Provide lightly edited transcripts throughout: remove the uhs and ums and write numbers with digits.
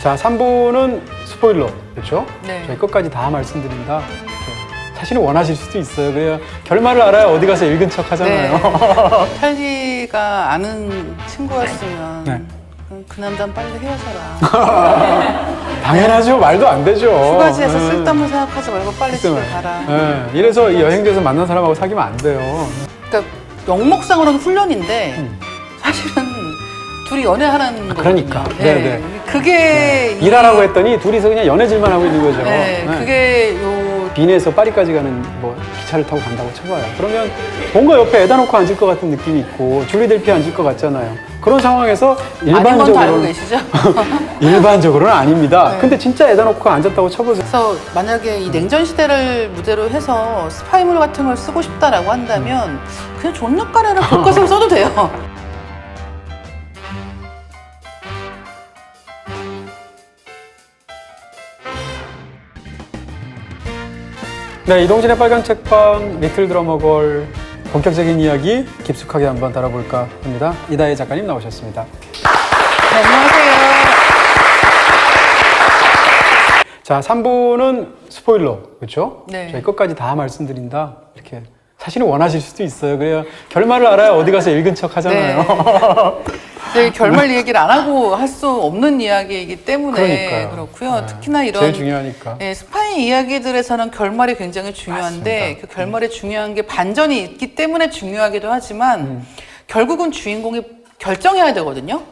자, 3부는 스포일러, 그렇죠? 네. 저희 끝까지 다 말씀드린다. 이렇게 사실은 원하실 수도 있어요. 그래야 결말을 알아야 어디 가서 읽은 척 하잖아요. 네. 찰리가 아는 친구였으면 네. 그 남자는 빨리 헤어져라. 당연하죠. 말도 안 되죠. 두 가지에서 네. 쓸데없는 생각하지 말고 빨리 집에 쓸데없는. 가라. 네. 이래서 이 여행지에서 만난 사람하고 사귀면 안 돼요. 그러니까 명목상으로는 훈련인데 사실은 둘이 연애하는 거거든요. 그러니까. 네. 그게 일하라고 했더니 둘이서 그냥 연애질만 하고 있는 거죠. 네, 네. 그게 요 빈에서 파리까지 가는 뭐 기차를 타고 간다고 쳐봐요. 그러면 뭔가 옆에 에다 놓고 앉을 것 같은 느낌이 있고 줄리델피 앉을 것 같잖아요. 그런 상황에서 아닌 건 다 알고 일반적으로는 계시죠? 일반적으로는 아닙니다. 네. 근데 진짜 에다 놓고 앉았다고 쳐보세요. 그래서 만약에 이 냉전 시대를 무대로 해서 스파이물 같은 걸 쓰고 싶다라고 한다면 그냥 존댓말에는 교과서를 써도 돼요. 네, 이동진의 빨간 책방 리틀 드러머걸 본격적인 이야기 깊숙하게 한번 다뤄볼까 합니다. 이다혜 작가님 나오셨습니다. 네, 안녕하세요. 자, 3부는 스포일러, 그렇죠? 네. 저희 끝까지 다 말씀드린다. 이렇게 사실은 원하실 수도 있어요. 그래야 결말을 알아야 어디 가서 읽은 척 하잖아요. 네, 결말 얘기를 안 하고 할 수 없는 이야기이기 때문에 그러니까요. 그렇고요. 네. 특히나 이런 제일 중요하니까. 스파이 이야기들에서는 결말이 굉장히 중요한데 맞습니다. 그 결말이 중요한 게 반전이 있기 때문에 중요하기도 하지만 결국은 주인공이 결정해야 되거든요.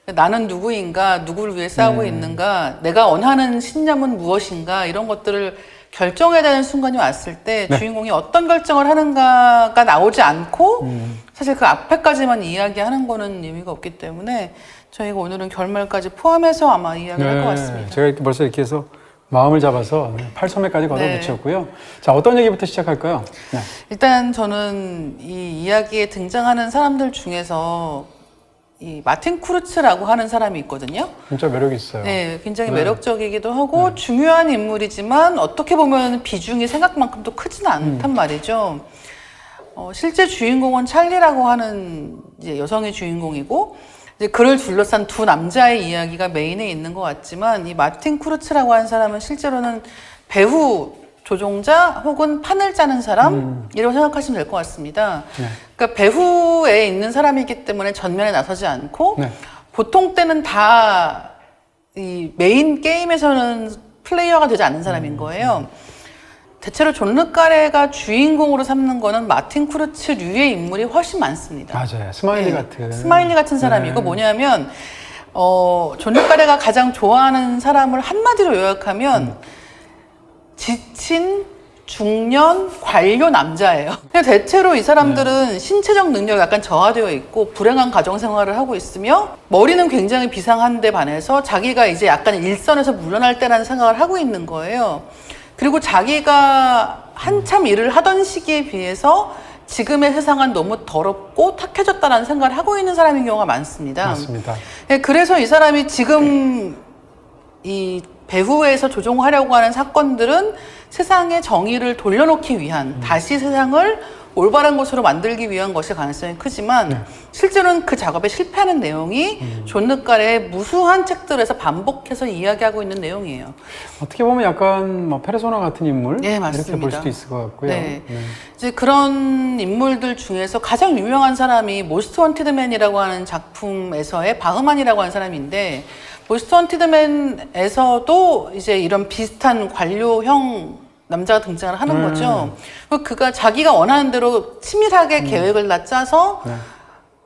나는 누구인가, 누구를 위해 싸우고 있는가, 내가 원하는 신념은 무엇인가 이런 것들을 결정해야 되는 순간이 왔을 때 네. 주인공이 어떤 결정을 하는가가 나오지 않고 사실 그 앞에까지만 이야기하는 거는 의미가 없기 때문에 저희가 오늘은 결말까지 포함해서 아마 이야기를 할 것 같습니다. 제가 이렇게 벌써 이렇게 해서 마음을 잡아서 팔소매까지 걷어붙였고요. 자, 어떤 얘기부터 시작할까요? 네. 일단 저는 이 이야기에 등장하는 사람들 중에서 이 마틴 쿠르츠라고 하는 사람이 있거든요. 진짜 매력 있어요. 네, 굉장히 네. 매력적이기도 하고 중요한 인물이지만 어떻게 보면 비중이 생각만큼도 크지는 않단 말이죠. 실제 주인공은 찰리라고 하는 이제 여성의 주인공이고 이제 그를 둘러싼 두 남자의 이야기가 메인에 있는 것 같지만 이 마틴 쿠르츠라고 하는 사람은 실제로는 배우, 조종자 혹은 판을 짜는 사람 이라고 생각하시면 될 것 같습니다. 네. 그러니까 배후에 있는 사람이기 때문에 전면에 나서지 않고 네. 보통 때는 다 이 메인 게임에서는 플레이어가 되지 않는 사람인 거예요. 대체로 존 르카레가 주인공으로 삼는 거는 마틴 쿠르츠류의 인물이 훨씬 많습니다. 맞아요. 스마일리 네. 같은. 스마일리 같은 사람이고 네. 뭐냐면 존 르카레가 가장 좋아하는 사람을 한마디로 요약하면 지친 중년 관료 남자예요. 근데 대체로 이 사람들은 신체적 능력이 약간 저하되어 있고 불행한 가정 생활을 하고 있으며 머리는 굉장히 비상한데 반해서 자기가 이제 약간 일선에서 물러날 때라는 생각을 하고 있는 거예요. 그리고 자기가 한참 일을 하던 시기에 비해서 지금의 세상은 너무 더럽고 탁해졌다는 생각을 하고 있는 사람인 경우가 많습니다. 맞습니다. 네, 그래서 이 사람이 지금 이 배후에서 조종하려고 하는 사건들은 세상의 정의를 돌려놓기 위한 다시 세상을 올바른 것으로 만들기 위한 것일 가능성이 크지만 실제로는 그 작업에 실패하는 내용이 존 르카레의 무수한 책들에서 반복해서 이야기하고 있는 내용이에요. 어떻게 보면 약간 뭐 페르소나 같은 인물 네, 이렇게 맞습니다. 볼 수도 있을 것 같고요. 네. 이제 그런 인물들 중에서 가장 유명한 사람이 모스트 원티드맨이라고 하는 작품에서의 바흐만이라고 하는 사람인데 모스트 원티드맨에서도 이제 이런 비슷한 관료형 남자가 등장을 하는 거죠. 그가 자기가 원하는 대로 치밀하게 계획을 다 짜서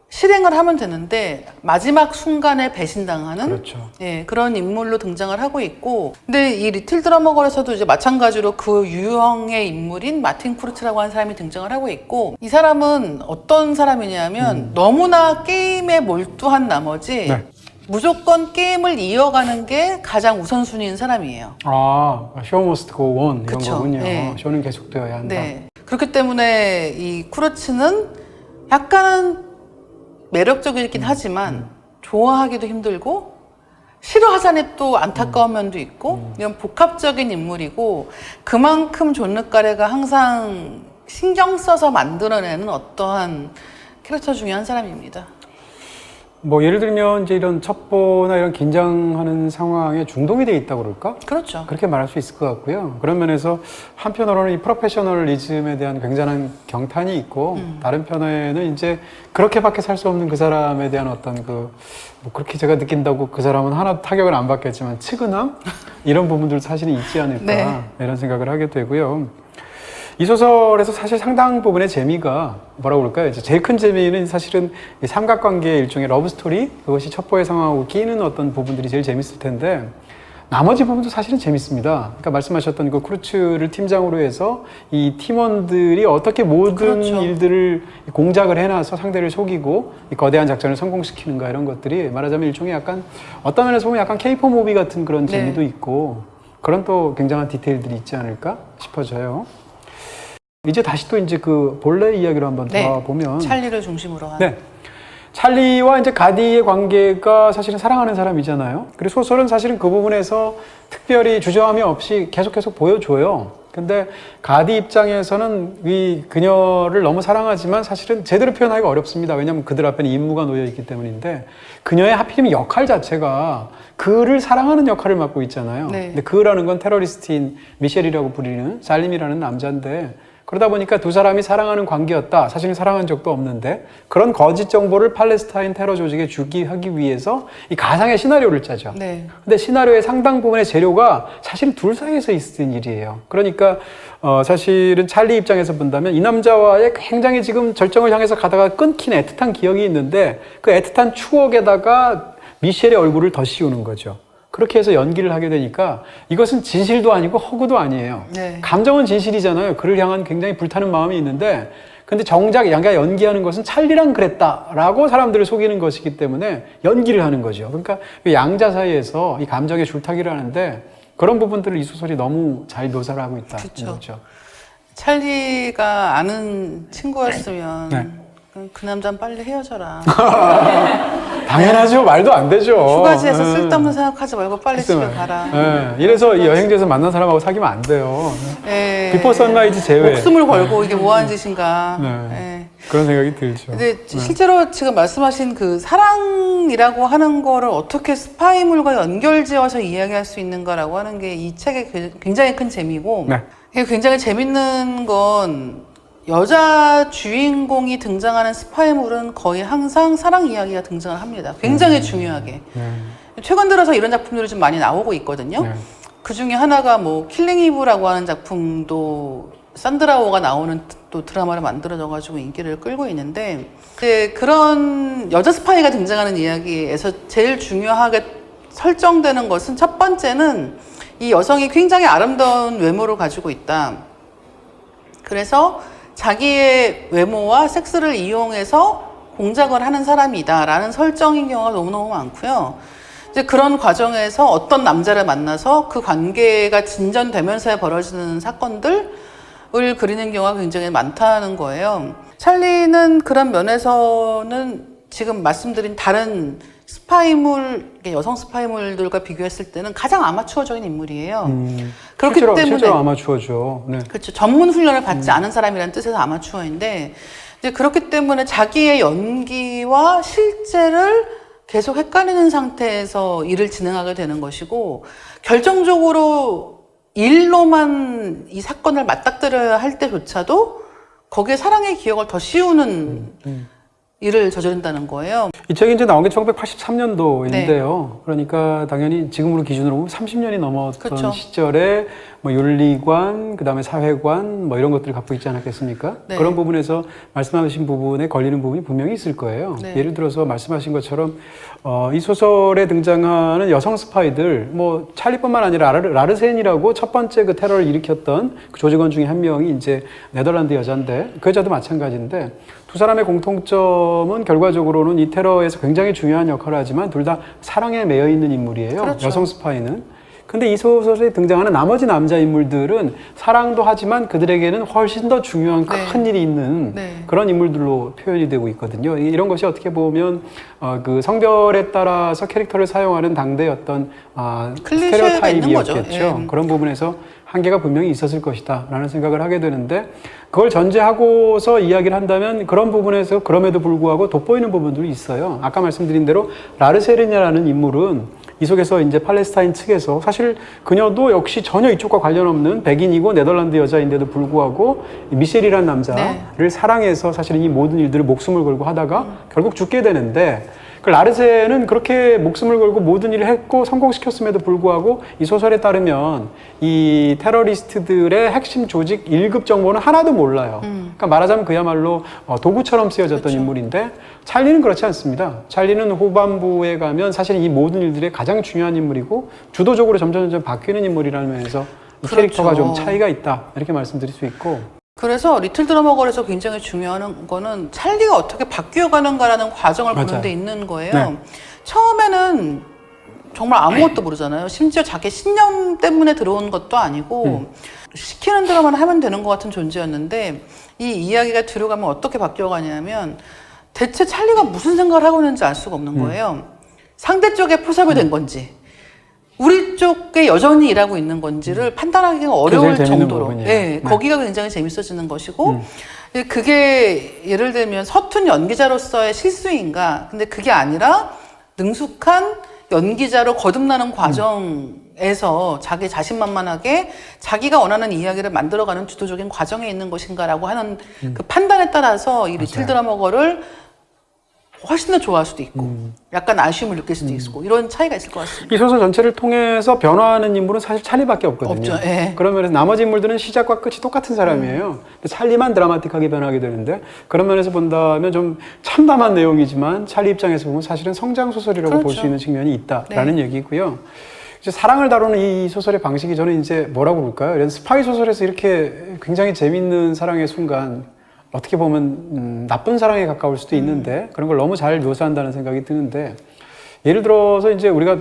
실행을 하면 되는데 마지막 순간에 배신당하는 그렇죠. 예, 그런 인물로 등장을 하고 있고 근데 이 리틀 드러머걸에서도 이제 마찬가지로 그 유형의 인물인 마틴 쿠르츠라고 하는 사람이 등장을 하고 있고 이 사람은 어떤 사람이냐면 너무나 게임에 몰두한 나머지 네. 무조건 게임을 이어가는 게 가장 우선순위인 사람이에요. 아, show must go on 이런 그쵸. 거군요. 네. 쇼는 계속되어야 한다. 네. 그렇기 때문에 이 쿠르츠는 약간은 매력적이긴 하지만 좋아하기도 힘들고 싫어하자니 또 안타까운 면도 있고 이런 복합적인 인물이고 그만큼 존 르카레가 항상 신경 써서 만들어내는 어떠한 캐릭터 중에 한 사람입니다. 뭐 예를 들면 이제 이런 첩보나 이런 긴장하는 상황에 중동이 돼 있다고 그럴까? 그렇죠. 그렇게 말할 수 있을 것 같고요. 그런 면에서 한편으로는 이 프로페셔널리즘에 대한 굉장한 경탄이 있고 다른 편에는 이제 그렇게밖에 살 수 없는 그 사람에 대한 어떤 그 뭐 그렇게 제가 느낀다고 그 사람은 하나도 타격을 안 받겠지만 측은함 이런 부분들 사실은 있지 않을까 네. 이런 생각을 하게 되고요. 이 소설에서 사실 상당 부분의 재미가 뭐라고 그럴까요? 이제 제일 큰 재미는 사실은 이 삼각관계의 일종의 러브스토리, 그것이 첩보의 상황하고 끼는 어떤 부분들이 제일 재밌을 텐데, 나머지 부분도 사실은 재밌습니다. 그러니까 말씀하셨던 그 크루츠를 팀장으로 해서 이 팀원들이 어떻게 모든 그렇죠. 일들을 공작을 해놔서 상대를 속이고 이 거대한 작전을 성공시키는가 이런 것들이 말하자면 일종의 약간 어떤 면에서 보면 약간 케이팝 무비 같은 그런 네. 재미도 있고 그런 또 굉장한 디테일들이 있지 않을까 싶어져요. 이제 다시 또 이제 그 본래 이야기로 한번 네. 돌아보면 찰리를 중심으로 하는. 네. 찰리와 이제 가디의 관계가 사실은 사랑하는 사람이잖아요. 그리고 소설은 사실은 그 부분에서 특별히 주저함이 없이 계속 보여줘요. 근데 가디 입장에서는 이 그녀를 너무 사랑하지만 사실은 제대로 표현하기가 어렵습니다. 왜냐하면 그들 앞에는 임무가 놓여 있기 때문인데 그녀의 하필이면 역할 자체가 그를 사랑하는 역할을 맡고 있잖아요. 네. 근데 그라는 건 테러리스트인 미셸이라고 불리는 살림이라는 남자인데 그러다 보니까 두 사람이 사랑하는 관계였다. 사실은 사랑한 적도 없는데 그런 거짓 정보를 팔레스타인 테러 조직에 주기 하기 위해서 이 가상의 시나리오를 짜죠. 네. 근데 시나리오의 상당 부분의 재료가 사실은 둘 사이에서 있었던 일이에요. 그러니까 사실은 찰리 입장에서 본다면 이 남자와의 굉장히 지금 절정을 향해서 가다가 끊긴 애틋한 기억이 있는데 그 애틋한 추억에다가 미셸의 얼굴을 더 씌우는 거죠. 그렇게 해서 연기를 하게 되니까 이것은 진실도 아니고 허구도 아니에요. 네. 감정은 진실이잖아요. 그를 향한 굉장히 불타는 마음이 있는데 근데 정작 양가 연기하는 것은 찰리랑 그랬다라고 사람들을 속이는 것이기 때문에 연기를 하는 거죠. 그러니까 양자 사이에서 이 감정의 줄타기를 하는데 그런 부분들을 이 소설이 너무 잘 묘사를 하고 있다. 그쵸. 거죠. 찰리가 아는 친구였으면 네. 그 남자는 빨리 헤어져라. 당연하죠. 말도 안 되죠. 두 가지에서 예. 쓸데없는 생각하지 말고 빨리 집에 가라. 예. 이래서 이 여행지에서 만난 사람하고 사귀면 안 돼요. 예. 비포 선라이즈 제외. 목숨을 걸고 이게 뭐 하는 짓인가. 네. 예. 그런 생각이 들죠. 근데 실제로 지금 말씀하신 그 사랑이라고 하는 거를 어떻게 스파이물과 연결지어서 이야기할 수 있는가라고 하는 게 이 책의 굉장히 큰 재미고 네. 이게 굉장히 재밌는 건 여자 주인공이 등장하는 스파이물은 거의 항상 사랑 이야기가 등장을 합니다. 굉장히 중요하게. 최근 들어서 이런 작품들이 좀 많이 나오고 있거든요. 네. 그 중에 하나가 뭐 킬링 이브라고 하는 작품도 산드라오가 나오는 또 드라마를 만들어져가지고 인기를 끌고 있는데 그런 여자 스파이가 등장하는 이야기에서 제일 중요하게 설정되는 것은 첫 번째는 이 여성이 굉장히 아름다운 외모를 가지고 있다. 그래서 자기의 외모와 섹스를 이용해서 공작을 하는 사람이다라는 설정인 경우가 너무너무 많고요. 이제 그런 과정에서 어떤 남자를 만나서 그 관계가 진전되면서 벌어지는 사건들을 그리는 경우가 굉장히 많다는 거예요. 찰리는 그런 면에서는 지금 말씀드린 다른 스파이물, 여성 스파이물들과 비교했을 때는 가장 아마추어적인 인물이에요. 그렇기 때문에 실제로 아마추어죠. 네. 그렇죠. 전문 훈련을 받지 않은 사람이라는 뜻에서 아마추어인데 이제 그렇기 때문에 자기의 연기와 실제를 계속 헷갈리는 상태에서 일을 진행하게 되는 것이고 결정적으로 일로만 이 사건을 맞닥뜨려야 할 때조차도 거기에 사랑의 기억을 더 씌우는 일을 저지른다는 거예요. 이 책이 이제 나온 게 1983년도인데요. 그러니까 당연히 지금으로 기준으로 보면 30년이 넘었던 그렇죠. 시절에 뭐 윤리관, 그다음에 사회관 뭐 이런 것들을 갖고 있지 않았겠습니까? 네. 그런 부분에서 말씀하신 부분에 걸리는 부분이 분명히 있을 거예요. 네. 예를 들어서 말씀하신 것처럼 이 소설에 등장하는 여성 스파이들, 뭐 찰리뿐만 아니라 라르센이라고 첫 번째 그 테러를 일으켰던 그 조직원 중에 한 명이 이제 네덜란드 여자인데 그 여자도 마찬가지인데 두 사람의 공통점은 결과적으로는 이 테러에서 굉장히 중요한 역할을 하지만 둘 다 사랑에 매여 있는 인물이에요. 그렇죠. 여성 스파이는. 근데 이 소설에 등장하는 나머지 남자 인물들은 사랑도 하지만 그들에게는 훨씬 더 중요한 큰 일이 있는 그런 인물들로 표현이 되고 있거든요. 이런 것이 어떻게 보면 그 성별에 따라서 캐릭터를 사용하는 당대의 어떤 스테레오타입이었겠죠. 그런 부분에서 한계가 분명히 있었을 것이다 라는 생각을 하게 되는데, 그걸 전제하고서 이야기를 한다면 그런 부분에서 그럼에도 불구하고 돋보이는 부분들이 있어요. 아까 말씀드린 대로 라르세르냐라는 인물은 이 속에서 이제 팔레스타인 측에서 사실 그녀도 역시 전혀 이쪽과 관련 없는 백인이고 네덜란드 여자인데도 불구하고 미셸이라는 남자를 사랑해서 사실은 이 모든 일들을 목숨을 걸고 하다가 결국 죽게 되는데, 그 라르세는 그렇게 목숨을 걸고 모든 일을 했고 성공시켰음에도 불구하고 이 소설에 따르면 이 테러리스트들의 핵심 조직 1급 정보는 하나도 몰라요. 그러니까 말하자면 그야말로 도구처럼 쓰여졌던 인물인데, 찰리는 그렇지 않습니다. 찰리는 후반부에 가면 사실 이 모든 일들의 가장 중요한 인물이고 주도적으로 점점 바뀌는 인물이라는 면에서 이 캐릭터가 좀 차이가 있다 이렇게 말씀드릴 수 있고, 그래서 리틀 드러머걸에서 굉장히 중요한 거는 찰리가 어떻게 바뀌어가는가라는 과정을 보는 데 있는 거예요. 처음에는 정말 아무것도 모르잖아요. 심지어 자기 신념 때문에 들어온 것도 아니고 시키는 대로만 하면 되는 것 같은 존재였는데, 이 이야기가 뒤로 가면 어떻게 바뀌어가냐면 대체 찰리가 무슨 생각을 하고 있는지 알 수가 없는 거예요. 상대 쪽에 포섭이 된 건지 우리 쪽에 여전히 일하고 있는 건지를 판단하기가 어려울 정도로 거기가 굉장히 재밌어지는 것이고, 그게 예를 들면 서툰 연기자로서의 실수인가, 근데 그게 아니라 능숙한 연기자로 거듭나는 과정에서 자기 자신만만하게 자기가 원하는 이야기를 만들어가는 주도적인 과정에 있는 것인가라고 하는 그 판단에 따라서 이 리틀 드라머걸을 훨씬 더 좋아할 수도 있고 약간 아쉬움을 느낄 수도 있고, 이런 차이가 있을 것 같습니다. 이 소설 전체를 통해서 변화하는 인물은 사실 찰리밖에 없거든요. 없죠. 그런 면에서 나머지 인물들은 시작과 끝이 똑같은 사람이에요. 근데 찰리만 드라마틱하게 변하게 되는데, 그런 면에서 본다면 좀 참담한 내용이지만 찰리 입장에서 보면 사실은 성장 소설이라고 볼 수 있는 측면이 있다라는 얘기고요. 이제 사랑을 다루는 이 소설의 방식이 저는 이제 뭐라고 그럴까요? 이런 스파이 소설에서 이렇게 굉장히 재밌는 사랑의 순간, 어떻게 보면 나쁜 사랑에 가까울 수도 있는데 그런 걸 너무 잘 묘사한다는 생각이 드는데, 예를 들어서 이제 우리가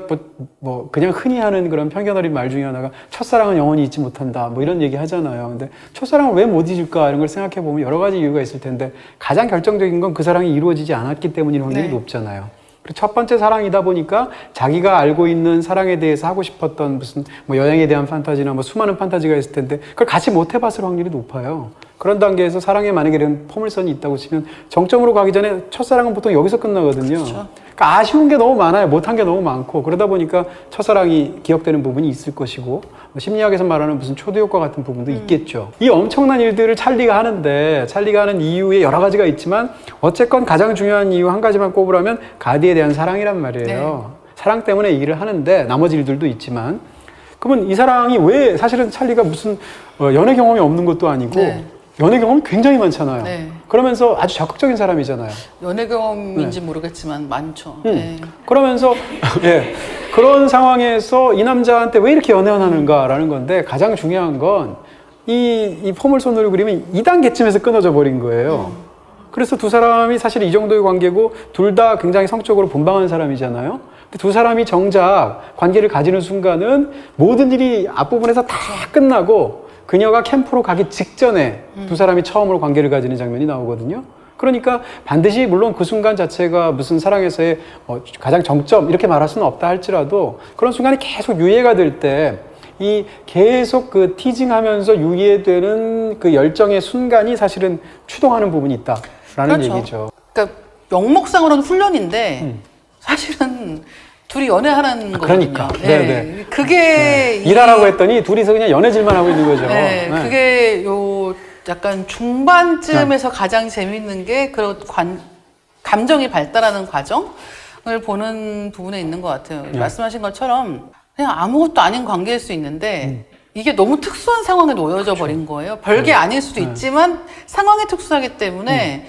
뭐 그냥 흔히 하는 그런 편견 어린 말 중에 하나가 첫사랑은 영원히 잊지 못한다 뭐 이런 얘기 하잖아요. 근데 첫사랑을 왜 못 잊을까 이런 걸 생각해 보면 여러 가지 이유가 있을 텐데, 가장 결정적인 건 그 사랑이 이루어지지 않았기 때문인 확률이 높잖아요. 첫 번째 사랑이다 보니까 자기가 알고 있는 사랑에 대해서 하고 싶었던 무슨 뭐 여행에 대한 판타지나 뭐 수많은 판타지가 있을 텐데 그걸 같이 못 해봤을 확률이 높아요. 그런 단계에서 사랑에 만약에 이런 포물선이 있다고 치면 정점으로 가기 전에 첫사랑은 보통 여기서 끝나거든요. 그러니까 아쉬운 게 너무 많아요. 못한 게 너무 많고, 그러다 보니까 첫사랑이 기억되는 부분이 있을 것이고, 심리학에서 말하는 무슨 초대효과 같은 부분도 있겠죠. 이 엄청난 일들을 찰리가 하는데, 찰리가 하는 이유에 여러 가지가 있지만 어쨌건 가장 중요한 이유 한 가지만 꼽으라면 가디에 대한 사랑이란 말이에요. 사랑 때문에 이 일을 하는데 나머지 일들도 있지만, 그러면 이 사랑이 왜, 사실은 찰리가 무슨 연애 경험이 없는 것도 아니고 연애 경험이 굉장히 많잖아요. 그러면서 아주 적극적인 사람이잖아요. 연애 경험인지 모르겠지만 많죠. 그러면서 그런 상황에서 이 남자한테 왜 이렇게 연애를 하는가라는 건데, 가장 중요한 건 이 포물선으로 그리면 2단계쯤에서 끊어져 버린 거예요. 그래서 두 사람이 사실 이 정도의 관계고 둘 다 굉장히 성적으로 본방한 사람이잖아요. 근데 두 사람이 정작 관계를 가지는 순간은 모든 일이 앞부분에서 다 끝나고 그녀가 캠프로 가기 직전에 두 사람이 처음으로 관계를 가지는 장면이 나오거든요. 그러니까 반드시 물론 그 순간 자체가 무슨 사랑에서의 가장 정점 이렇게 말할 수는 없다 할지라도, 그런 순간이 계속 유예가 될 때 이 계속 그 티징하면서 유예되는 그 열정의 순간이 사실은 추동하는 부분이 있다라는 얘기죠. 그러니까 명목상으로는 훈련인데 사실은 둘이 연애하는 거거든요. 그러니까. 그게 일하라고 했더니 둘이서 그냥 연애질만 하고 있는 거죠. 그게 요 약간 중반쯤에서 가장 재밌는 게 그런 감정이 발달하는 과정을 보는 부분에 있는 것 같아요. 말씀하신 것처럼 그냥 아무것도 아닌 관계일 수 있는데 이게 너무 특수한 상황에 놓여져 버린 거예요. 별게 아닐 수도 있지만 상황이 특수하기 때문에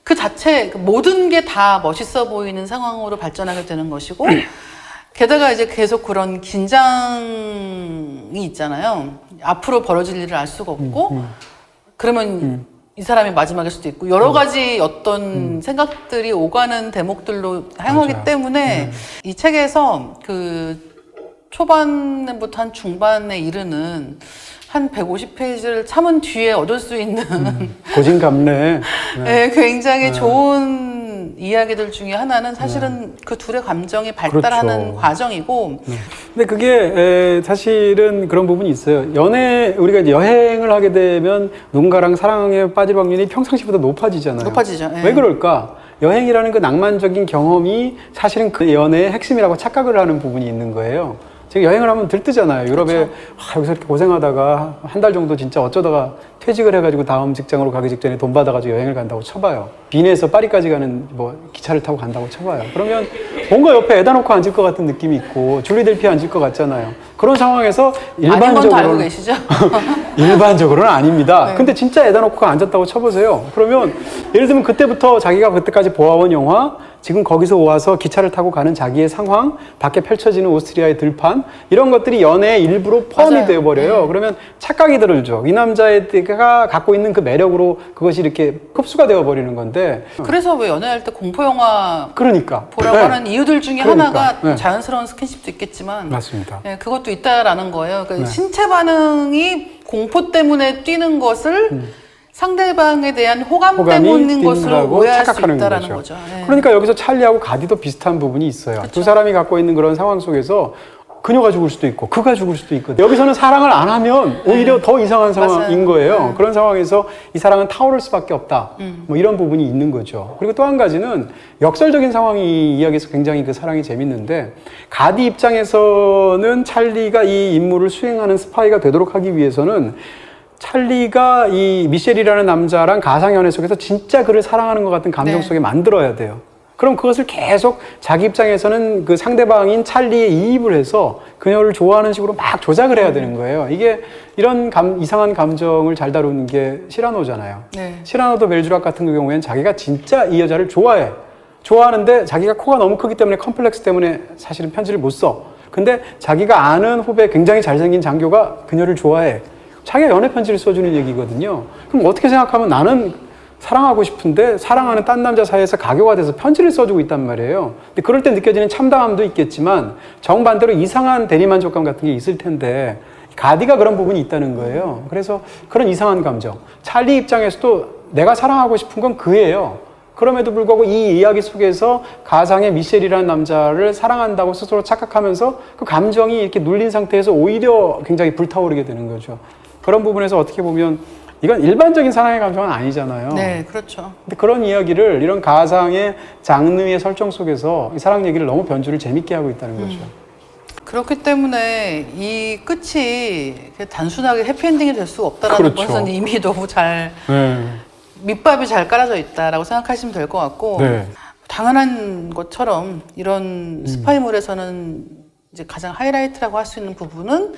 그 자체 모든 게 다 멋있어 보이는 상황으로 발전하게 되는 것이고, 게다가 이제 계속 그런 긴장이 있잖아요. 앞으로 벌어질 일을 알 수가 없고, 그러면 이 사람이 마지막일 수도 있고, 여러 가지 어떤 생각들이 오가는 대목들로 향하기 때문에 이 책에서 그 초반부터 한 중반에 이르는 한 150페이지를 참은 뒤에 얻을 수 있는 고진감래. 네, 굉장히 좋은 이야기들 중에 하나는 사실은 그 둘의 감정이 발달하는 그렇죠. 과정이고 근데 그게 사실은 그런 부분이 있어요. 우리가 이제 여행을 하게 되면 누군가랑 사랑에 빠질 확률이 평상시보다 높아지잖아요. 높아지죠. 예. 왜 그럴까? 여행이라는 그 낭만적인 경험이 사실은 그 연애의 핵심이라고 착각을 하는 부분이 있는 거예요. 제가 여행을 하면 들뜨잖아요. 유럽에 그렇죠. 여기서 이렇게 고생하다가 한 달 정도 진짜 어쩌다가 퇴직을 해가지고 다음 직장으로 가기 직전에 돈 받아가지고 여행을 간다고 쳐봐요. 빈에서 파리까지 가는 뭐 기차를 타고 간다고 쳐봐요. 그러면 뭔가 옆에 에다 놓고 앉을 것 같은 느낌이 있고 줄리델피에 앉을 것 같잖아요. 그런 상황에서 아닌 건 다 알고 일반적으로는 계시죠? 일반적으로는 아닙니다. 네. 근데 진짜 에다 놓고 앉았다고 쳐보세요. 그러면 예를 들면 그때부터 자기가 그때까지 보아온 영화, 지금 거기서 와서 기차를 타고 가는 자기의 상황, 밖에 펼쳐지는 오스트리아의 들판, 이런 것들이 연애의 일부로 포함이 맞아요. 되어버려요. 그러면 착각이 들죠. 이 남자가 갖고 있는 그 매력으로 그것이 이렇게 흡수가 되어버리는 건데. 그래서 왜 연애할 때 공포 영화 그러니까. 보라고 네. 하는 이유들 중에 그러니까. 하나가 네. 자연스러운 스킨십도 있겠지만 맞습니다. 네, 그것도 있다라는 거예요. 그러니까 네. 신체 반응이 공포 때문에 뛰는 것을 상대방에 대한 호감이 때문인 것으로 뛴다고 오해할 수 착각하는 있다라는 거죠. 거죠. 네. 그러니까 여기서 찰리하고 가디도 비슷한 부분이 있어요. 그쵸. 두 사람이 갖고 있는 그런 상황 속에서 그녀가 죽을 수도 있고 그가 죽을 수도 있거든요. 여기서는 사랑을 안 하면 오히려 더 이상한 상황인 맞아요. 거예요. 그런 상황에서 이 사랑은 타오를 수밖에 없다. 뭐 이런 부분이 있는 거죠. 그리고 또 한 가지는 역설적인 상황이 이야기에서 굉장히 그 사랑이 재밌는데 가디 입장에서는 찰리가 이 임무를 수행하는 스파이가 되도록 하기 위해서는 찰리가 이 미셸이라는 남자랑 가상연애 속에서 진짜 그를 사랑하는 것 같은 감정 네. 속에 만들어야 돼요. 그럼 그것을 계속 자기 입장에서는 그 상대방인 찰리에 이입을 해서 그녀를 좋아하는 식으로 막 조작을 해야 되는 거예요. 이게 이런 이상한 감정을 잘 다루는 게 시라노잖아요. 네. 시라노도 멜주락 같은 경우에는 자기가 진짜 이 여자를 좋아해. 좋아하는데 자기가 코가 너무 크기 때문에 컴플렉스 때문에 사실은 편지를 못 써. 근데 자기가 아는 후배 굉장히 잘생긴 장교가 그녀를 좋아해. 자기가 연애 편지를 써주는 얘기거든요. 그럼 어떻게 생각하면 나는 사랑하고 싶은데 사랑하는 딴 남자 사이에서 가교가 돼서 편지를 써주고 있단 말이에요. 근데 그럴 때 느껴지는 참담함도 있겠지만 정반대로 이상한 대리만족감 같은 게 있을 텐데 가디가 그런 부분이 있다는 거예요. 그래서 그런 이상한 감정. 찰리 입장에서도 내가 사랑하고 싶은 건 그예요. 그럼에도 불구하고 이 이야기 속에서 가상의 미셸이라는 남자를 사랑한다고 스스로 착각하면서 그 감정이 이렇게 눌린 상태에서 오히려 굉장히 불타오르게 되는 거죠. 그런 부분에서 어떻게 보면 이건 일반적인 사랑의 감정은 아니잖아요. 네, 그렇죠. 근데 그런 이야기를 이런 가상의 장르의 설정 속에서 이 사랑 얘기를 너무 변주를 재밌게 하고 있다는 거죠. 그렇기 때문에 이 끝이 단순하게 해피엔딩이 될 수 없다라는 그렇죠. 것은 이미 너무 잘 네. 밑밥이 잘 깔아져 있다라고 생각하시면 될 것 같고 네. 당연한 것처럼 이런 스파이물에서는 이제 가장 하이라이트라고 할 수 있는 부분은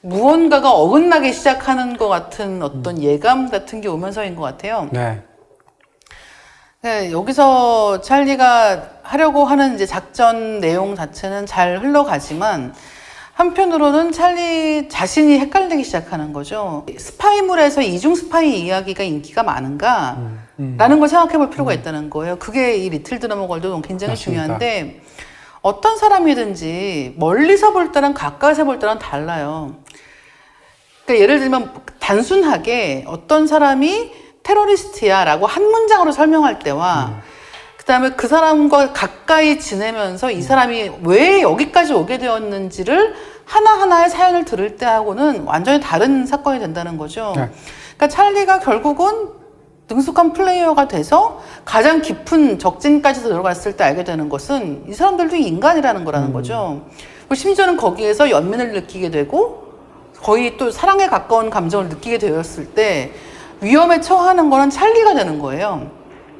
무언가가 어긋나기 시작하는 것 같은 어떤 예감 같은 게 오면서인 것 같아요. 네. 네, 여기서 찰리가 하려고 하는 이제 작전 내용 자체는 잘 흘러가지만 한편으로는 찰리 자신이 헷갈리기 시작하는 거죠. 스파이물에서 이중 스파이 이야기가 인기가 많은가? 라는 걸 생각해 볼 필요가 있다는 거예요. 그게 이 리틀 드라마 걸도 굉장히 맞습니다. 중요한데 어떤 사람이든지 멀리서 볼 때랑 가까이서 볼 때랑 달라요. 그러니까 예를 들면 단순하게 어떤 사람이 테러리스트야 라고 한 문장으로 설명할 때와 그다음에 그 사람과 가까이 지내면서 이 사람이 왜 여기까지 오게 되었는지를 하나하나의 사연을 들을 때하고는 완전히 다른 사건이 된다는 거죠. 네. 그러니까 찰리가 결국은 능숙한 플레이어가 돼서 가장 깊은 적진까지 들어갔을 때 알게 되는 것은 이 사람들도 인간이라는 거라는 거죠. 그리고 심지어는 거기에서 연민을 느끼게 되고 거의 또 사랑에 가까운 감정을 느끼게 되었을 때 위험에 처하는 거는 찰리가 되는 거예요.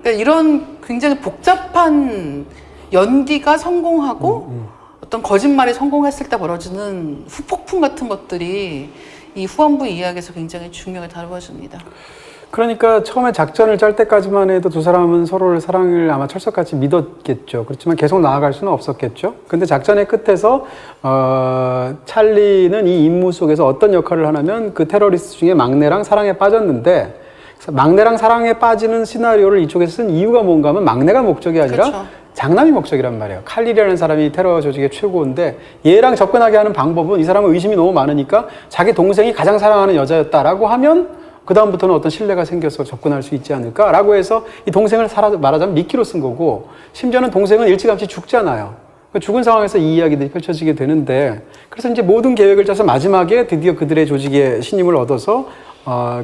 그러니까 이런 굉장히 복잡한 연기가 성공하고 어떤 거짓말이 성공했을 때 벌어지는 후폭풍 같은 것들이 이 후반부 이야기에서 굉장히 중요하게 다루어집니다. 그러니까 처음에 작전을 짤 때까지만 해도 두 사람은 서로를 사랑을 아마 철석같이 믿었겠죠. 그렇지만 계속 나아갈 수는 없었겠죠. 근데 작전의 끝에서 찰리는 이 임무 속에서 어떤 역할을 하냐면 그 테러리스트 중에 막내랑 사랑에 빠졌는데 막내랑 사랑에 빠지는 시나리오를 이쪽에서 쓴 이유가 뭔가 하면 막내가 목적이 아니라 그렇죠. 장남이 목적이란 말이에요. 칼릴이라는 사람이 테러 조직의 최고인데 얘랑 접근하게 하는 방법은 이 사람은 의심이 너무 많으니까 자기 동생이 가장 사랑하는 여자였다라고 하면 그 다음부터는 어떤 신뢰가 생겨서 접근할 수 있지 않을까라고 해서 이 동생을 말하자면 미끼로 쓴 거고, 심지어는 동생은 일찌감치 죽잖아요. 죽은 상황에서 이 이야기들이 펼쳐지게 되는데, 그래서 이제 모든 계획을 짜서 마지막에 드디어 그들의 조직의 신임을 얻어서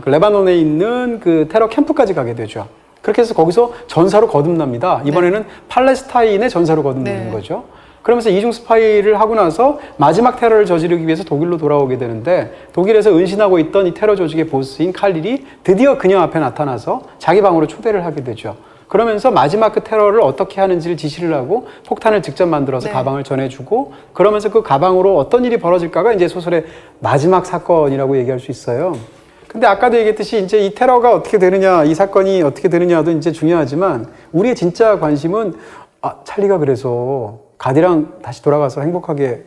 그 레바논에 있는 그 테러 캠프까지 가게 되죠. 그렇게 해서 거기서 전사로 거듭납니다. 이번에는 네. 팔레스타인의 전사로 거듭나는 네. 거죠. 그러면서 이중 스파이를 하고 나서 마지막 테러를 저지르기 위해서 독일로 돌아오게 되는데, 독일에서 은신하고 있던 이 테러 조직의 보스인 칼릴이 드디어 그녀 앞에 나타나서 자기 방으로 초대를 하게 되죠. 그러면서 마지막 그 테러를 어떻게 하는지를 지시를 하고 폭탄을 직접 만들어서 네. 가방을 전해주고, 그러면서 그 가방으로 어떤 일이 벌어질까가 이제 소설의 마지막 사건이라고 얘기할 수 있어요. 근데 아까도 얘기했듯이 이제 이 테러가 어떻게 되느냐, 이 사건이 어떻게 되느냐도 이제 중요하지만, 우리의 진짜 관심은 찰리가 그래서 가디랑 다시 돌아가서 행복하게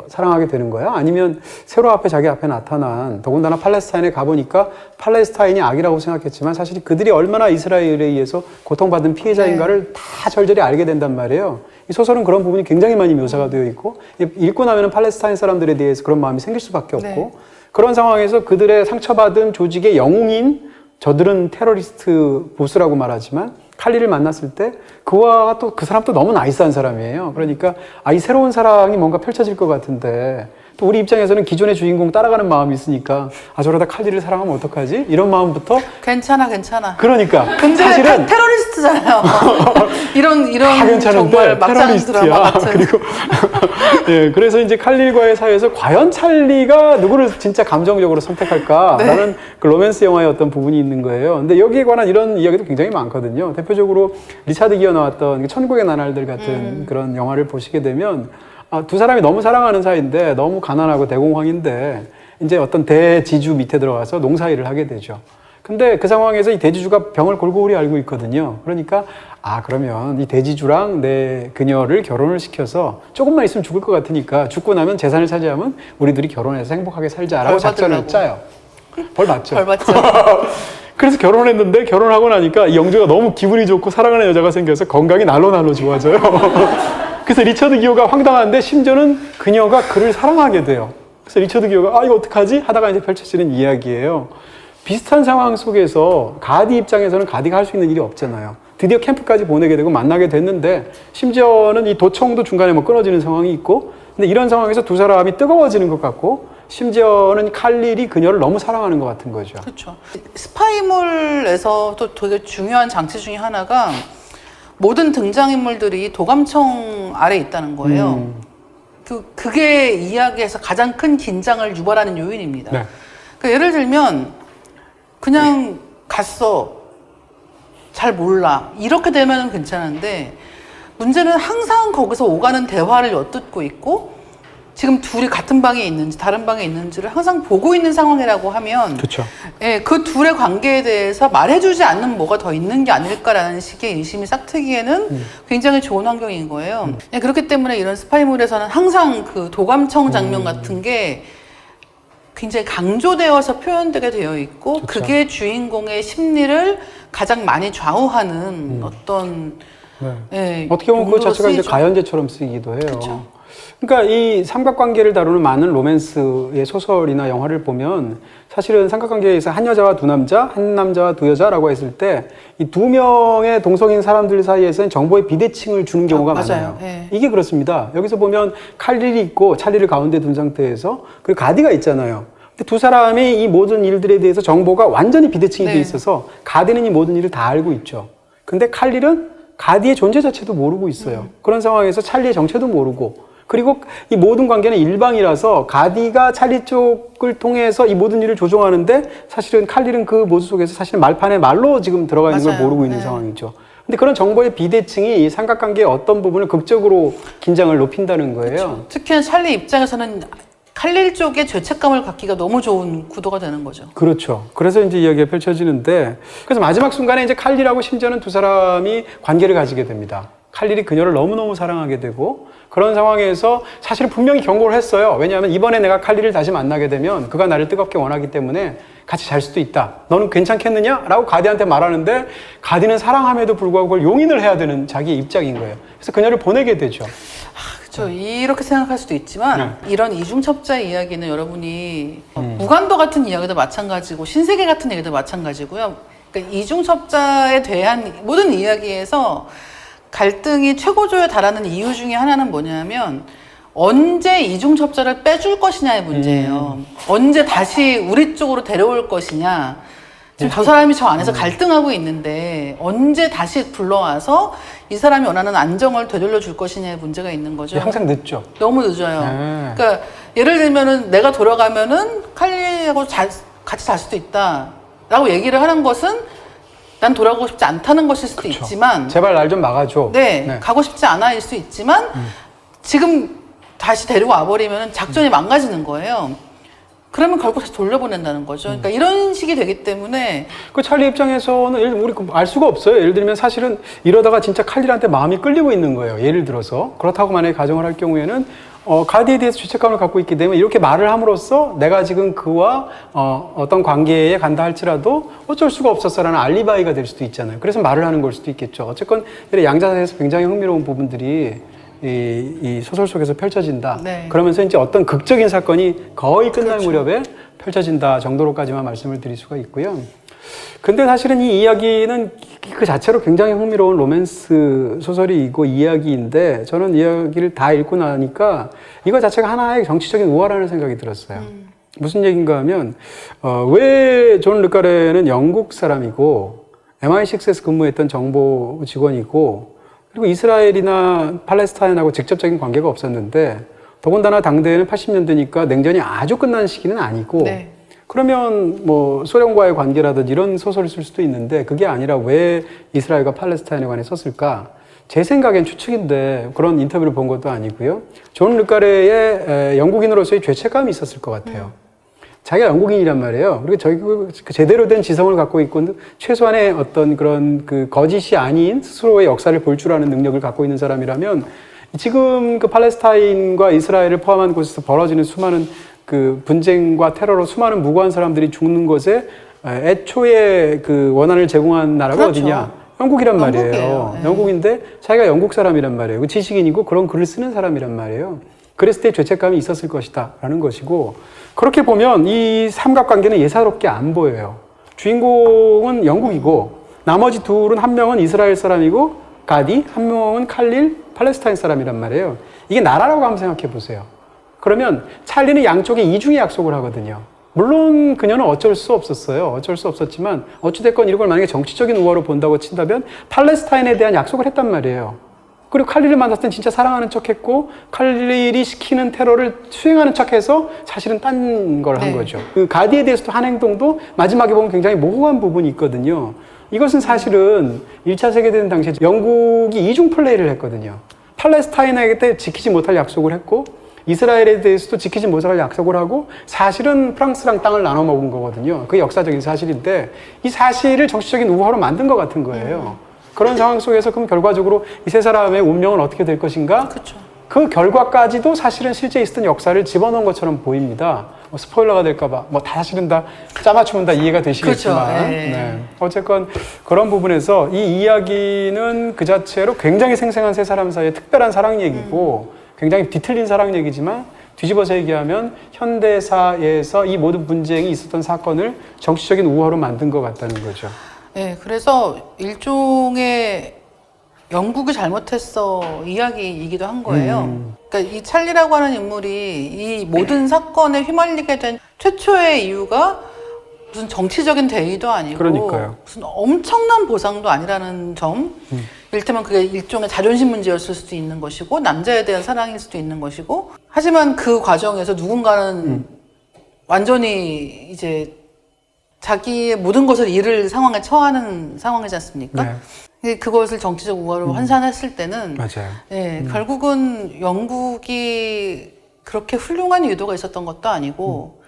사랑하게 되는 거야? 아니면 세로 앞에 자기 앞에 나타난, 더군다나 팔레스타인에 가보니까 팔레스타인이 악이라고 생각했지만 사실 그들이 얼마나 이스라엘에 의해서 고통받은 피해자인가를 네. 다 절절히 알게 된단 말이에요. 이 소설은 그런 부분이 굉장히 많이 묘사가 되어 있고, 읽고 나면 팔레스타인 사람들에 대해서 그런 마음이 생길 수밖에 없고 네. 그런 상황에서 그들의 상처받은 조직의 영웅인, 저들은 테러리스트 보스라고 말하지만 칼리를 만났을 때 그와 또 그 사람 또 너무 나이스한 사람이에요. 그러니까 이 새로운 사랑이 뭔가 펼쳐질 것 같은데, 또 우리 입장에서는 기존의 주인공 따라가는 마음이 있으니까 저러다 칼리를 사랑하면 어떡하지? 이런 마음부터 괜찮아. 그러니까 근데 사실은 테러리스트잖아요. 이런 정말 막장 드라마 같은. 그리고 예, 그래서 이제 칼릴과의 사이에서 과연 찰리가 누구를 진짜 감정적으로 선택할까라는 네. 그 로맨스 영화의 어떤 부분이 있는 거예요. 근데 여기에 관한 이런 이야기도 굉장히 많거든요. 대표적으로 리차드 기어 나왔던 천국의 나날들 같은 그런 영화를 보시게 되면, 두 사람이 너무 사랑하는 사이인데, 너무 가난하고 대공황인데 이제 어떤 대지주 밑에 들어가서 농사일을 하게 되죠. 근데 그 상황에서 이 대지주가 병을 골고루 앓고 있거든요. 그러니까 그러면 이 대지주랑 내 그녀를 결혼을 시켜서 조금만 있으면 죽을 것 같으니까 죽고 나면 재산을 차지하면 우리 둘이 결혼해서 행복하게 살자라고 작전을 짜요. 벌 맞죠? 벌 맞죠. 그래서 결혼했는데, 결혼하고 나니까 이 영주가 너무 기분이 좋고 사랑하는 여자가 생겨서 건강이 날로 좋아져요. 그래서 리처드 기어가 황당한데 심지어는 그녀가 그를 사랑하게 돼요. 그래서 리처드 기어가 이거 어떡하지? 하다가 이제 펼쳐지는 이야기예요. 비슷한 상황 속에서 가디 입장에서는 가디가 할 수 있는 일이 없잖아요. 드디어 캠프까지 보내게 되고 만나게 됐는데, 심지어는 이 도청도 중간에 끊어지는 상황이 있고, 근데 이런 상황에서 두 사람이 뜨거워지는 것 같고, 심지어는 칼릴이 그녀를 너무 사랑하는 것 같은 거죠. 그렇죠. 스파이물에서 또 되게 중요한 장치 중에 하나가 모든 등장인물들이 도감청 아래에 있다는 거예요. 그게 이야기에서 가장 큰 긴장을 유발하는 요인입니다. 네. 그러니까 예를 들면 그냥 갔어, 잘 몰라, 이렇게 되면 괜찮은데, 문제는 항상 거기서 오가는 대화를 엿듣고 있고, 지금 둘이 같은 방에 있는지 다른 방에 있는지를 항상 보고 있는 상황이라고 하면, 그렇죠. 예, 그 둘의 관계에 대해서 말해주지 않는 뭐가 더 있는 게 아닐까라는 식의 의심이 싹트기에는 굉장히 좋은 환경인 거예요. 예, 그렇기 때문에 이런 스파이물에서는 항상 그 도감청 장면 같은 게 굉장히 강조되어서 표현되게 되어 있고, 그쵸. 그게 주인공의 심리를 가장 많이 좌우하는 어떤 네. 예, 어떻게 보면 그 자체가 이제 가연제처럼 쓰이기도 해요. 그쵸. 그러니까 이 삼각관계를 다루는 많은 로맨스의 소설이나 영화를 보면 사실은 삼각관계에서 한 여자와 두 남자, 한 남자와 두 여자라고 했을 때 이 두 명의 동성인 사람들 사이에서는 정보의 비대칭을 주는 경우가 많아요. 네. 이게 그렇습니다. 여기서 보면 칼릴이 있고 찰리를 가운데 둔 상태에서, 그리고 가디가 있잖아요. 근데 두 사람이 이 모든 일들에 대해서 정보가 완전히 비대칭이 돼 있어서 가디는 이 모든 일을 다 알고 있죠. 근데 칼릴은 가디의 존재 자체도 모르고 있어요. 그런 상황에서 찰리의 정체도 모르고, 그리고 이 모든 관계는 일방이라서 가디가 찰리 쪽을 통해서 이 모든 일을 조종하는데, 사실은 칼릴은 그 모습 속에서 사실 말판에 말로 지금 들어가 있는 걸 모르고 있는 상황이죠. 근데 그런 정보의 비대칭이 이 삼각관계의 어떤 부분을 극적으로 긴장을 높인다는 거예요. 그렇죠. 특히나 찰리 입장에서는 칼릴 쪽에 죄책감을 갖기가 너무 좋은 구도가 되는 거죠. 그렇죠. 그래서 이제 이야기가 펼쳐지는데, 그래서 마지막 순간에 이제 칼릴하고 심지어는 두 사람이 관계를 가지게 됩니다. 칼릴이 그녀를 너무너무 사랑하게 되고 그런 상황에서 사실은 분명히 경고를 했어요. 왜냐하면 이번에 내가 칼릴을 다시 만나게 되면 그가 나를 뜨겁게 원하기 때문에 같이 잘 수도 있다. 너는 괜찮겠느냐? 라고 가디한테 말하는데 가디는 사랑함에도 불구하고 그걸 용인을 해야 되는 자기의 입장인 거예요. 그래서 그녀를 보내게 되죠. 그렇죠. 이렇게 생각할 수도 있지만 이런 이중첩자의 이야기는 여러분이 무간도 같은 이야기도 마찬가지고 신세계 같은 얘기도 마찬가지고요. 그러니까 이중첩자에 대한 모든 이야기에서 갈등이 최고조에 달하는 이유 중에 하나는 뭐냐면 언제 이중첩자를 빼줄 것이냐의 문제예요. 언제 다시 우리 쪽으로 데려올 것이냐. 지금 저 사람이 저 안에서 갈등하고 있는데 언제 다시 불러와서 이 사람이 원하는 안정을 되돌려 줄 것이냐의 문제가 있는 거죠. 항상 늦죠. 너무 늦어요. 그러니까 예를 들면은 내가 돌아가면은 칼리하고 같이 잘 수도 있다라고 얘기를 하는 것은 난 돌아가고 싶지 않다는 것일 수도 그쵸. 있지만 제발 날 좀 막아줘. 네, 가고 싶지 않아일 수 있지만 지금 다시 데리고 와버리면 작전이 망가지는 거예요. 그러면 결국 다시 돌려보낸다는 거죠. 그러니까 이런 식이 되기 때문에 그 찰리 입장에서는 우리 알 수가 없어요. 예를 들면 사실은 이러다가 진짜 칼릴한테 마음이 끌리고 있는 거예요. 예를 들어서 그렇다고 만약에 가정을 할 경우에는 가디에 대해서 죄책감을 갖고 있기 때문에 이렇게 말을 함으로써 내가 지금 그와 어떤 관계에 간다 할지라도 어쩔 수가 없었어라는 알리바이가 될 수도 있잖아요. 그래서 말을 하는 걸 수도 있겠죠. 어쨌건 양자사에서 굉장히 흥미로운 부분들이 이 소설 속에서 펼쳐진다. 네. 그러면서 이제 어떤 극적인 사건이 거의 끝날 그렇죠. 무렵에 펼쳐진다 정도로까지만 말씀을 드릴 수가 있고요. 근데 사실은 이 이야기는 그 자체로 굉장히 흥미로운 로맨스 소설이고 이야기인데 저는 이야기를 다 읽고 나니까 이거 자체가 하나의 정치적인 우화라는 생각이 들었어요. 무슨 얘기인가 하면 왜 존 르카레는 영국 사람이고 MI6에서 근무했던 정보 직원이고 그리고 이스라엘이나 팔레스타인하고 직접적인 관계가 없었는데 더군다나 당대에는 80년대니까 냉전이 아주 끝난 시기는 아니고 네. 그러면 뭐 소련과의 관계라든지 이런 소설을 쓸 수도 있는데 그게 아니라 왜 이스라엘과 팔레스타인에 관해 썼을까? 제 생각엔 추측인데 그런 인터뷰를 본 것도 아니고요. 존 르카레의 영국인으로서의 죄책감이 있었을 것 같아요. 자기가 영국인이란 말이에요. 그리고 저희 그 제대로 된 지성을 갖고 있고 최소한의 어떤 그런 그 거짓이 아닌 스스로의 역사를 볼 줄 아는 능력을 갖고 있는 사람이라면 지금 그 팔레스타인과 이스라엘을 포함한 곳에서 벌어지는 수많은 그 분쟁과 테러로 수많은 무고한 사람들이 죽는 것에 애초에 그 원한을 제공한 나라가 그렇죠. 어디냐? 영국이란 말이에요. 영국이에요. 네. 영국인데 자기가 영국 사람이란 말이에요. 그 지식인이고 그런 글을 쓰는 사람이란 말이에요. 그랬을 때 죄책감이 있었을 것이다 라는 것이고 그렇게 보면 이 삼각관계는 예사롭게 안 보여요. 주인공은 영국이고 나머지 둘은 한 명은 이스라엘 사람이고 가디, 한 명은 칼릴, 팔레스타인 사람이란 말이에요. 이게 나라라고 한번 생각해 보세요. 그러면 찰리는 양쪽에 이중의 약속을 하거든요. 물론 그녀는 어쩔 수 없었어요. 어쩔 수 없었지만 어찌됐건 이걸 만약에 정치적인 우화로 본다고 친다면 팔레스타인에 대한 약속을 했단 말이에요. 그리고 칼릴을 만났을 땐 진짜 사랑하는 척했고 칼릴이 시키는 테러를 수행하는 척해서 사실은 딴 걸 한 거죠. 그 가디에 대해서도 한 행동도 마지막에 보면 굉장히 모호한 부분이 있거든요. 이것은 사실은 1차 세계대전 당시에 영국이 이중 플레이를 했거든요. 팔레스타인에게 지키지 못할 약속을 했고 이스라엘에 대해서도 지키지 못할 약속을 하고 사실은 프랑스랑 땅을 나눠 먹은 거거든요. 그게 역사적인 사실인데 이 사실을 정치적인 우화로 만든 것 같은 거예요. 그런 상황 속에서 그럼 결과적으로 이 세 사람의 운명은 어떻게 될 것인가? 그렇죠. 그 결과까지도 사실은 실제 있었던 역사를 집어넣은 것처럼 보입니다. 뭐 스포일러가 될까봐 뭐 다 사실은 다 짜맞추면 다 이해가 되시겠지만 그렇죠. 네. 네. 어쨌건 그런 부분에서 이 이야기는 그 자체로 굉장히 생생한 세 사람 사이의 특별한 사랑 얘기고 굉장히 뒤틀린 사랑 얘기지만 뒤집어서 얘기하면 현대사에서 이 모든 분쟁이 있었던 사건을 정치적인 우화로 만든 것 같다는 거죠. 네, 그래서 일종의 영국이 잘못했어 이야기이기도 한 거예요. 그러니까 이 찰리라고 하는 인물이 이 모든 사건에 휘말리게 된 최초의 이유가 무슨 정치적인 대의도 아니고 그러니까요. 무슨 엄청난 보상도 아니라는 점. 이를테면 그게 일종의 자존심 문제였을 수도 있는 것이고 남자에 대한 사랑일 수도 있는 것이고 하지만 그 과정에서 누군가는 완전히 이제 자기의 모든 것을 잃을 상황에 처하는 상황이지 않습니까? 네. 그것을 정치적 우화로 환산했을 때는 맞아요. 네, 결국은 영국이 그렇게 훌륭한 의도가 있었던 것도 아니고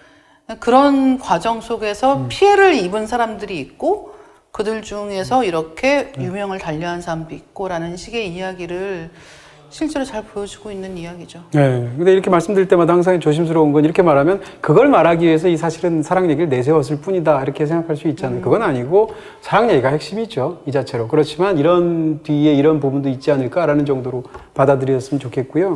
그런 과정 속에서 피해를 입은 사람들이 있고 그들 중에서 이렇게 유명을 달리한 사람도 있고라는 식의 이야기를 실제로 잘 보여주고 있는 이야기죠. 네. 근데 이렇게 말씀드릴 때마다 항상 조심스러운 건 이렇게 말하면 그걸 말하기 위해서 이 사실은 사랑 얘기를 내세웠을 뿐이다. 이렇게 생각할 수 있잖아요. 그건 아니고 사랑 얘기가 핵심이죠. 이 자체로. 그렇지만 이런 뒤에 이런 부분도 있지 않을까라는 정도로 받아들였으면 좋겠고요.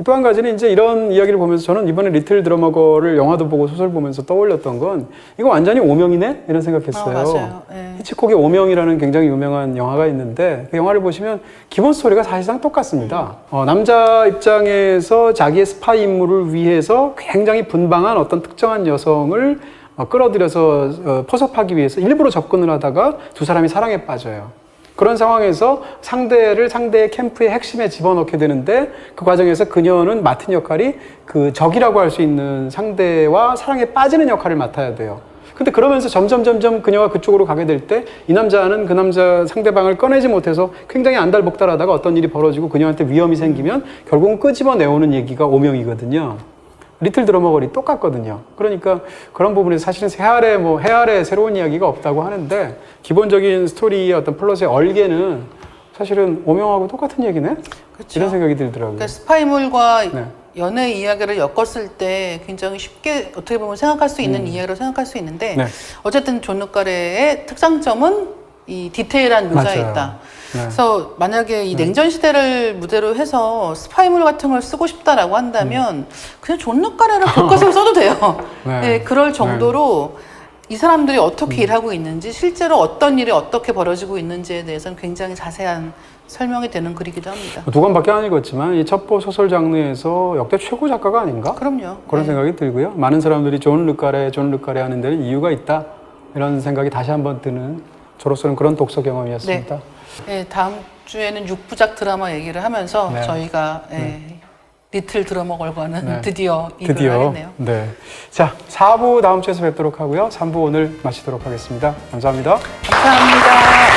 또 한 가지는 이제 이런 이야기를 보면서 저는 이번에 리틀 드러머걸을 영화도 보고 소설 보면서 떠올렸던 건 이거 완전히 오명이네? 이런 생각했어요. 맞아요. 네. 히치콕의 오명이라는 굉장히 유명한 영화가 있는데 그 영화를 보시면 기본 스토리가 사실상 똑같습니다. 남자 입장에서 자기의 스파이 임무를 위해서 굉장히 분방한 어떤 특정한 여성을 끌어들여서 포섭하기 위해서 일부러 접근을 하다가 두 사람이 사랑에 빠져요. 그런 상황에서 상대의 캠프의 핵심에 집어넣게 되는데 그 과정에서 그녀는 맡은 역할이 그 적이라고 할 수 있는 상대와 사랑에 빠지는 역할을 맡아야 돼요. 근데 그러면서 점점 그녀가 그쪽으로 가게 될 때 이 남자는 그 남자 상대방을 꺼내지 못해서 굉장히 안달복달하다가 어떤 일이 벌어지고 그녀한테 위험이 생기면 결국은 끄집어내오는 얘기가 오명이거든요. 리틀 드러머걸이 똑같거든요. 그러니까 그런 부분에서 사실은 해아래 새로운 이야기가 없다고 하는데 기본적인 스토리의 어떤 플롯의 얼개는 사실은 오명하고 똑같은 얘기네? 그렇죠. 이런 생각이 들더라고요. 그러니까 스파이물과 네. 연애 이야기를 엮었을 때 굉장히 쉽게 어떻게 보면 생각할 수 있는 이야기로 생각할 수 있는데 네. 어쨌든 존 르카레의 특장점은 이 디테일한 묘사에 맞아요. 있다. 네. 그래서 만약에 이 냉전 시대를 무대로 해서 스파이물 같은 걸 쓰고 싶다라고 한다면 그냥 존 르카레를 교과서로 써도 돼요. 네. 네, 그럴 정도로 이 사람들이 어떻게 일하고 있는지 실제로 어떤 일이 어떻게 벌어지고 있는지에 대해서는 굉장히 자세한 설명이 되는 글이기도 합니다. 두 권밖에 안 읽었지만 이 첩보 소설 장르에서 역대 최고 작가가 아닌가? 그럼요. 그런 네. 생각이 들고요. 많은 사람들이 존 르카레 하는 데는 이유가 있다. 이런 생각이 다시 한번 드는 저로서는 그런 독서 경험이었습니다. 네, 다음 주에는 6부작 드라마 얘기를 하면서 네. 저희가 리틀 드러머걸과는 드디어 이별을 드디어. 하겠네요. 네. 자, 4부 다음 주에서 뵙도록 하고요. 3부 오늘 마치도록 하겠습니다. 감사합니다. 감사합니다.